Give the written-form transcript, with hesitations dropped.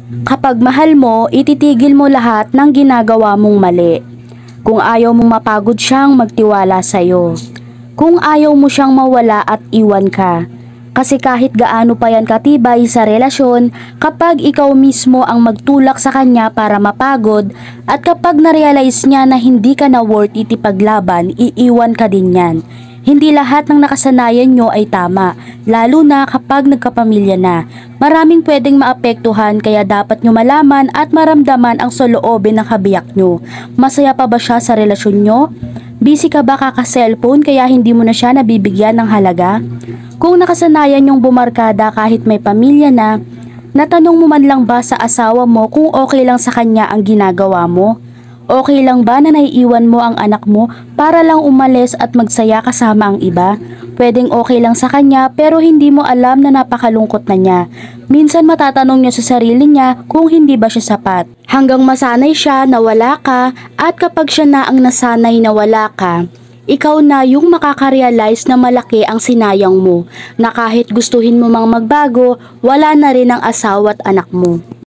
Kapag mahal mo, ititigil mo lahat ng ginagawa mong mali. Kung ayaw mong mapagod siyang magtiwala sa'yo. Kung ayaw mo siyang mawala at iwan ka. Kasi kahit gaano pa yan katibay sa relasyon, kapag ikaw mismo ang magtulak sa kanya para mapagod, at kapag na-realize niya na hindi ka na worth it ipaglaban, iiwan ka din yan. Hindi lahat ng nakasanayan nyo ay tama, lalo na kapag nagkapamilya na. Maraming pwedeng maapektuhan, kaya dapat nyo malaman at maramdaman ang soloobin ng kabiyak nyo. Masaya pa ba siya sa relasyon nyo? Busy ka ba kaka-cellphone kaya hindi mo na siya nabibigyan ng halaga? Kung nakasanayan yung bumarkada kahit may pamilya na, natanong mo man lang ba sa asawa mo kung okay lang sa kanya ang ginagawa mo? Okay lang ba na naiiwan mo ang anak mo para lang umalis at magsaya kasama ang iba? Pwedeng okay lang sa kanya pero hindi mo alam na napakalungkot na niya. Minsan matatanong niya sa sarili niya kung hindi ba siya sapat. Hanggang masanay siya na wala ka, at kapag siya na ang nasanay na wala ka, ikaw na yung makaka-realize na malaki ang sinayang mo, na kahit gustuhin mo mang magbago, wala na rin ang asawa at anak mo.